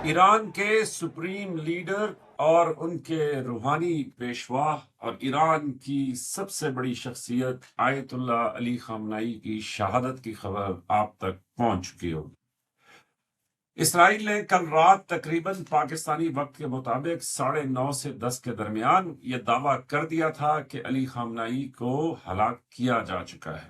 ایران کے supreme leader اور ان کے روحانی پیشوا اور ایران کی سب سے بڑی شخصیت آیت اللہ علی خامنائی کی شہادت کی خبر آپ تک پہنچ چکی ہوگی۔ اسرائیل نے کل رات تقریباً پاکستانی وقت کے مطابق 9:30 سے 10 کے درمیان یہ دعویٰ کر دیا تھا کہ علی خامنائی کو ہلاک کیا جا چکا ہے،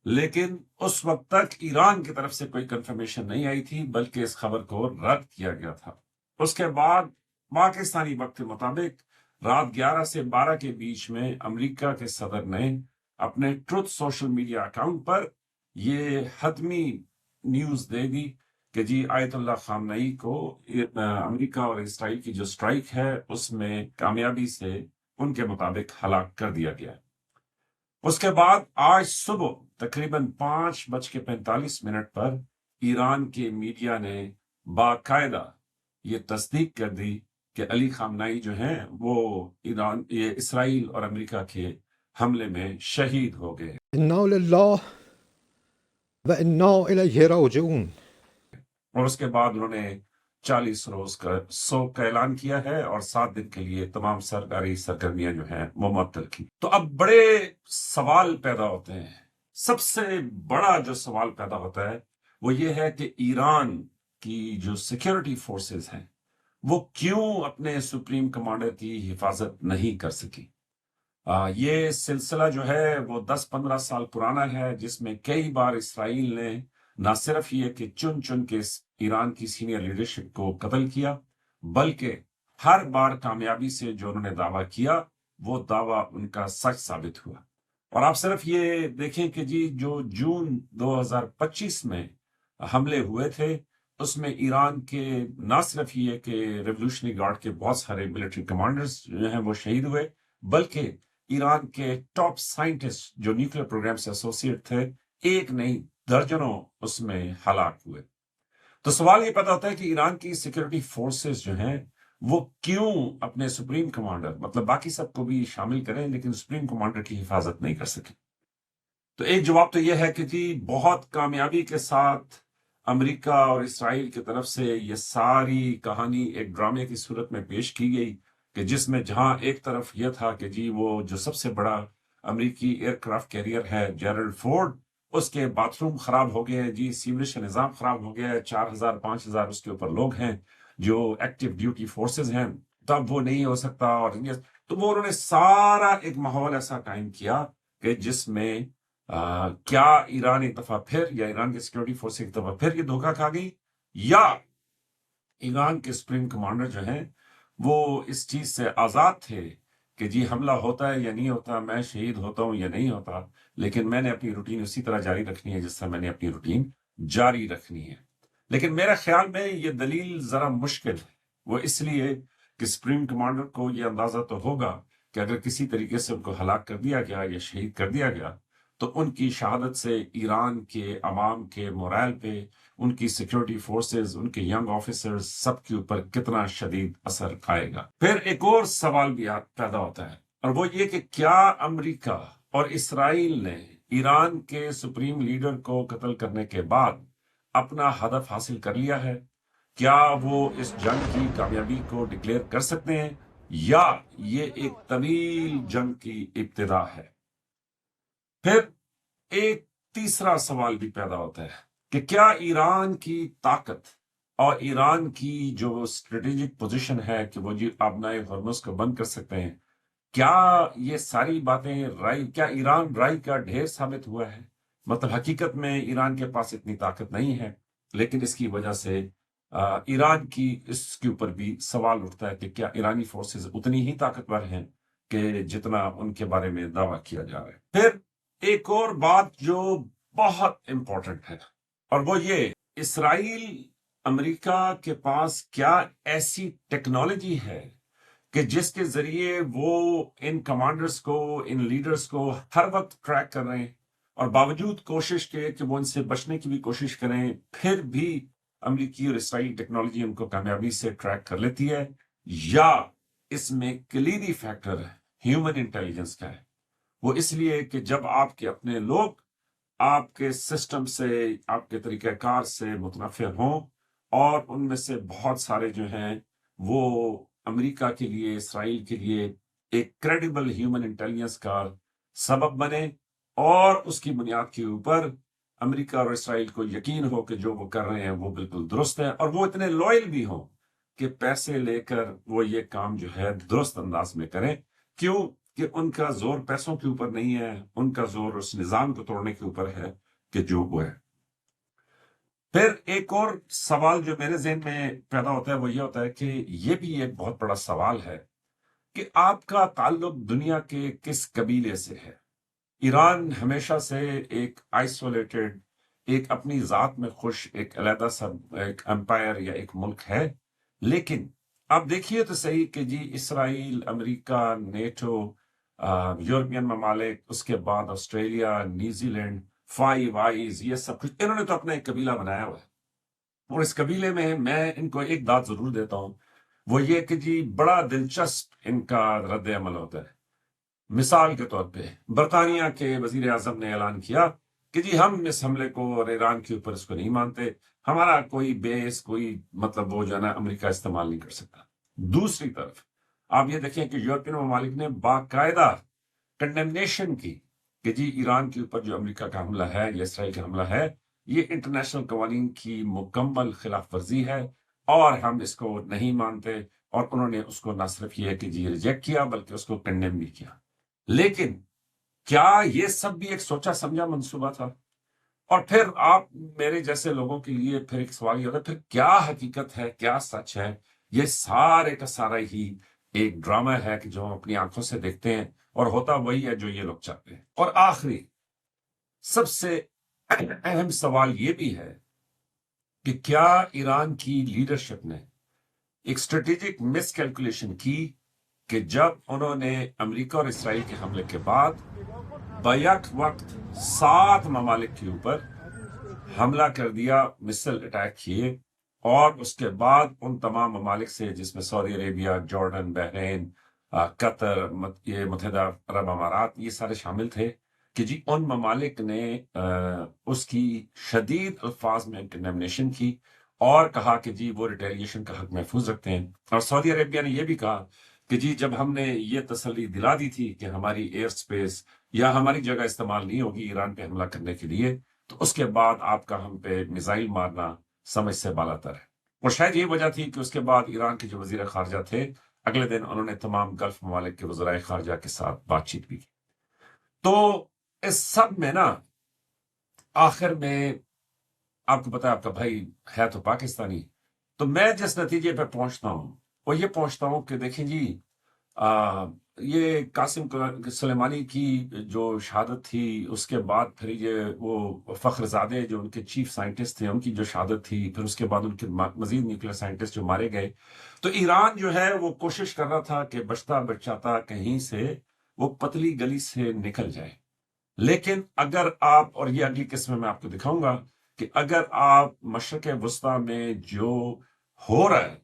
لیکن اس وقت تک ایران کی طرف سے کوئی کنفرمیشن نہیں آئی تھی، بلکہ اس خبر کو رد کیا گیا تھا۔ اس کے بعد پاکستانی وقت کے مطابق رات 11 سے 12 کے بیچ میں امریکہ کے صدر نے اپنے ٹروتھ سوشل میڈیا اکاؤنٹ پر یہ حتمی نیوز دے دی کہ جی آیت اللہ خامنئی کو امریکہ اور اسرائیل کی جو سٹرائک ہے اس میں کامیابی سے ان کے مطابق ہلاک کر دیا گیا ہے۔ اس کے بعد آج صبح تقریباً 5:45 پر ایران کے میڈیا نے باقاعدہ یہ تصدیق کر دی کہ علی خامنئی جو ہیں وہ اسرائیل اور امریکہ کے حملے میں شہید ہو گئے۔ انا للہ و انا الیہ راجعون۔ اور اس کے بعد انہوں نے 40 روز کا سوگ کا اعلان کیا ہے اور 7 دن کے لیے تمام سرکاری سرگرمیاں جو ہیں وہ معطل کی۔ تو اب بڑے سوال پیدا ہوتے ہیں۔ سب سے بڑا جو سوال پیدا ہوتا ہے وہ یہ ہے کہ ایران کی جو سیکیورٹی فورسز ہیں وہ کیوں اپنے سپریم کمانڈر کی حفاظت نہیں کر سکی۔ یہ سلسلہ جو ہے وہ 10-15 سال پرانا ہے، جس میں کئی بار اسرائیل نے نہ صرف یہ کہ چن چن کے ایران کی سینئر لیڈرشپ کو قتل کیا، بلکہ ہر بار کامیابی سے جو انہوں نے دعویٰ کیا وہ دعویٰ ان کا سچ ثابت ہوا۔ اور آپ صرف یہ دیکھیں کہ جی جو جون 2025 میں حملے ہوئے تھے اس میں ایران کے نہ صرف یہ کہ ریولوشنری گارڈ کے بہت سارے ملٹری کمانڈرز جو ہیں وہ شہید ہوئے، بلکہ ایران کے ٹاپ سائنٹسٹ جو نیوکلیر پروگرام سے ایسوسیٹ تھے ایک نہیں درجنوں اس میں ہلاک ہوئے۔ تو سوال یہ پیدا ہوتا ہے کہ ایران کی سیکورٹی فورسز جو ہیں وہ کیوں اپنے سپریم کمانڈر، مطلب باقی سب کو بھی شامل کریں لیکن سپریم کمانڈر کی حفاظت نہیں کر سکے۔ تو ایک جواب تو یہ ہے کہ جی بہت کامیابی کے ساتھ امریکہ اور اسرائیل کی طرف سے یہ ساری کہانی ایک ڈرامے کی صورت میں پیش کی گئی کہ جس میں جہاں ایک طرف یہ تھا کہ جی وہ جو سب سے بڑا امریکی ایئر کرافٹ کیریئر ہے جیرلڈ فورڈ، اس کے باتھ روم خراب ہو گئے، جی سیوریج کا نظام خراب ہو گیا ہے، 4000-5000 اس کے اوپر لوگ ہیں جو ایکٹیو ڈیوٹی فورسز ہیں، تب وہ نہیں ہو سکتا۔ اور تو وہ انہوں نے سارا ایک ماحول ایسا قائم کیا کہ جس میں کیا ایران ایک دفعہ پھر یا ایران کے سیکورٹی فورس ایک دفعہ پھر یہ دھوکہ کھا گئی، یا ایران کے سپریم کمانڈر جو ہیں وہ اس چیز سے آزاد تھے کہ جی حملہ ہوتا ہے یا نہیں ہوتا، میں شہید ہوتا ہوں یا نہیں ہوتا، لیکن میں نے اپنی روٹین اسی طرح جاری رکھنی ہے جس طرح میں نے اپنی روٹین جاری رکھنی ہے۔ لیکن میرے خیال میں یہ دلیل ذرا مشکل ہے، وہ اس لیے کہ سپریم کمانڈر کو یہ اندازہ تو ہوگا کہ اگر کسی طریقے سے ان کو ہلاک کر دیا گیا یا شہید کر دیا گیا تو ان کی شہادت سے ایران کے عوام کے مورائل پہ، ان کی سیکیورٹی فورسز، ان کے ینگ آفیسرز سب کے اوپر کتنا شدید اثر آئے گا۔ پھر ایک اور سوال بھی پیدا ہوتا ہے اور وہ یہ کہ کیا امریکہ اور اسرائیل نے ایران کے سپریم لیڈر کو قتل کرنے کے بعد اپنا ہدف حاصل کر لیا ہے؟ کیا وہ اس جنگ کی کامیابی کو ڈکلیئر کر سکتے ہیں یا یہ ایک طویل جنگ کی ابتدا ہے؟ پھر ایک تیسرا سوال بھی پیدا ہوتا ہے کہ کیا ایران کی طاقت اور ایران کی جو اسٹریٹجک پوزیشن ہے کہ وہ جی آبنائے ہرمز کو بند کر سکتے ہیں، کیا یہ ساری باتیں کیا ایران رائی کا ڈھیر ثابت ہوا ہے؟ مطلب حقیقت میں ایران کے پاس اتنی طاقت نہیں ہے، لیکن اس کی وجہ سے ایران کی اس کے اوپر بھی سوال اٹھتا ہے کہ کیا ایرانی فورسز اتنی ہی طاقتور ہیں کہ جتنا ان کے بارے میں دعویٰ کیا جا رہا ہے۔ پھر ایک اور بات جو بہت امپورٹنٹ ہے اور وہ یہ، اسرائیل امریکہ کے پاس کیا ایسی ٹیکنالوجی ہے کہ جس کے ذریعے وہ ان کمانڈرز کو، ان لیڈرز کو ہر وقت ٹریک کر رہے ہیں اور باوجود کوشش کے کہ وہ ان سے بچنے کی بھی کوشش کریں پھر بھی امریکی اور اسرائیلی ٹیکنالوجی ان کو کامیابی سے ٹریک کر لیتی ہے؟ یا اس میں کلیدی فیکٹر ہیومن انٹیلیجنس کا ہے؟ وہ اس لیے کہ جب آپ کے اپنے لوگ آپ کے سسٹم سے، آپ کے طریقہ کار سے متنفر ہوں اور ان میں سے بہت سارے جو ہیں وہ امریکہ کے لیے، اسرائیل کے لیے ایک کریڈیبل ہیومن انٹیلیجنس کا سبب بنے، اور اس کی بنیاد کے اوپر امریکہ اور اسرائیل کو یقین ہو کہ جو وہ کر رہے ہیں وہ بالکل درست ہے، اور وہ اتنے لوئل بھی ہوں کہ پیسے لے کر وہ یہ کام جو ہے درست انداز میں کریں۔ کیوں کہ ان کا زور پیسوں کے اوپر نہیں ہے، ان کا زور اس نظام کو توڑنے کے اوپر ہے کہ جو وہ ہے۔ پھر ایک اور سوال جو میرے ذہن میں پیدا ہوتا ہے وہ یہ ہوتا ہے کہ یہ بھی ایک بہت بڑا سوال ہے کہ آپ کا تعلق دنیا کے کس قبیلے سے ہے۔ ایران ہمیشہ سے ایک آئسولیٹڈ، ایک اپنی ذات میں خوش، ایک علیحدہ سا ایک امپائر یا ایک ملک ہے، لیکن آپ دیکھیے تو صحیح کہ جی اسرائیل، امریکہ، نیٹو، یورپین ممالک، اس کے بعد Australia, New Zealand, Five Eyes, یہ سب کچھ انہوں نے تو اپنا ایک قبیلہ بنایا ہوا ہے، اور اس قبیلے میں ان کو ایک داد ضرور دیتا ہوں، وہ یہ کہ جی بڑا دلچسپ ان کا رد عمل ہوتا ہے۔ مثال کے طور پہ برطانیہ کے وزیر اعظم نے اعلان کیا کہ جی ہم اس حملے کو اور ایران کے اوپر اس کو نہیں مانتے، ہمارا کوئی بیس، کوئی مطلب وہ جو ہے نا امریکہ استعمال نہیں کر سکتا۔ دوسری طرف آپ یہ دیکھیں کہ یورپین ممالک نے باقاعدہ کنڈمنیشن کی کہ جی ایران کے اوپر جو امریکہ کا حملہ ہے یا اسرائیل کا حملہ ہے یہ انٹرنیشنل قوانین کی مکمل خلاف ورزی ہے اور ہم اس کو نہیں مانتے، اور انہوں نے اس کو نہ صرف یہ کہ جی ریجیکٹ کیا بلکہ اس کو کنڈیم بھی کیا۔ لیکن کیا یہ سب بھی ایک سوچا سمجھا منصوبہ تھا؟ اور پھر آپ میرے جیسے لوگوں کے لیے پھر ایک سوال یہ ہوتا ہے پھر کیا حقیقت ہے، کیا سچ ہے؟ یہ سارے کا سارا ہی ایک ڈرامہ ہے کہ جو ہم اپنی آنکھوں سے دیکھتے ہیں، اور ہوتا وہی ہے جو یہ لوگ چاہتے ہیں۔ اور آخری سب سے اہم سوال یہ بھی ہے کہ کیا ایران کی لیڈرشپ نے ایک اسٹریٹجک مس کیلکولیشن کی کہ جب انہوں نے امریکہ اور اسرائیل کے حملے کے بعد بیک وقت 7 ممالک کے اوپر حملہ کر دیا، مسل اٹیک کیے، اور اس کے بعد ان تمام ممالک سے جس میں سعودی عربیہ، جارڈن، بحرین، قطر، یہ متحدہ عرب امارات، یہ سارے شامل تھے کہ جی ان ممالک نے اس کی شدید الفاظ میں کنڈمنیشن کی اور کہا کہ جی وہ ریٹیلیشن کا حق محفوظ رکھتے ہیں۔ اور سعودی عربیہ نے یہ بھی کہا کہ جی جب ہم نے یہ تسلی دلا دی تھی کہ ہماری ایئر سپیس یا ہماری جگہ استعمال نہیں ہوگی ایران پہ حملہ کرنے کے لیے، تو اس کے بعد آپ کا ہم پہ میزائل مارنا سمجھ سے بالاتر ہے۔ اور شاید یہ وجہ تھی کہ اس کے بعد ایران کے جو وزیر خارجہ تھے اگلے دن انہوں نے تمام گلف ممالک کے وزرائے خارجہ کے ساتھ بات چیت بھی کی۔ تو اس سب میں نا آخر میں آپ کو پتا ہے آپ کا بھائی ہے تو پاکستانی، تو میں جس نتیجے پہ پہنچتا ہوں وہ یہ پہنچتا ہوں کہ دیکھیں جی یہ قاسم سلیمانی کی جو شہادت تھی، اس کے بعد پھر یہ وہ فخر زادے جو ان کے چیف سائنٹسٹ تھے ان کی جو شہادت تھی، پھر اس کے بعد ان کے مزید نیوکلیئر سائنٹسٹ جو مارے گئے، تو ایران جو ہے وہ کوشش کر رہا تھا کہ بچتا بچاتا کہیں سے وہ پتلی گلی سے نکل جائے۔ لیکن اگر آپ، اور یہ اگلی قسم میں آپ کو دکھاؤں گا کہ اگر آپ مشرق وسطیٰ میں جو ہو رہا ہے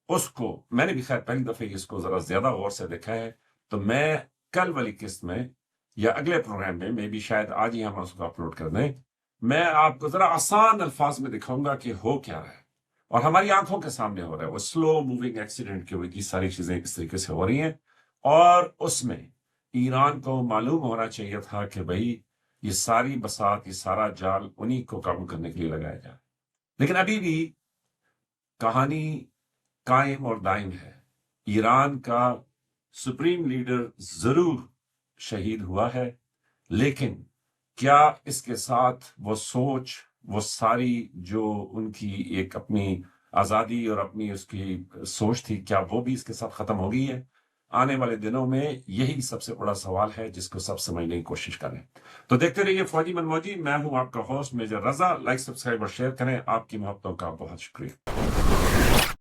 اس کو، میں نے بھی خیر پہلی دفعہ اس کو ذرا زیادہ غور سے دیکھا ہے، تو میں کل والی قسط میں یا اگلے پروگرام میں بھی شاید آج ہی ہم اس کو اپلوڈ کر دیں، میں آپ کو ذرا آسان الفاظ میں دکھاؤں گا کہ ہو کیا رہا ہے، اور ہماری آنکھوں کے سامنے ہو رہا ہے۔ وہ سلو موونگ ایکسیڈنٹ کی وجہ ساری چیزیں اس طریقے سے ہو رہی ہیں، اور اس میں ایران کو معلوم ہونا چاہیے تھا کہ بھائی یہ ساری بساط، یہ سارا جال انہی کو قابو کرنے کے لیے لگایا جائے۔ لیکن ابھی بھی کہانی قائم اور دائم ہے، ایران کا سپریم لیڈر ضرور شہید ہوا ہے، لیکن کیا اس کے ساتھ وہ سوچ، وہ ساری جو ان کی ایک اپنی آزادی اور اپنی اس کی سوچ تھی، کیا وہ بھی اس کے ساتھ ختم ہو گئی ہے؟ آنے والے دنوں میں یہی سب سے بڑا سوال ہے جس کو سب سمجھنے کی کوشش کریں۔ تو دیکھتے رہیے فوجی من موجی، میں ہوں آپ کا ہوسٹ میجر رضا۔ لائک، سبسکرائب اور شیئر کریں۔ آپ کی محبتوں کا بہت شکریہ۔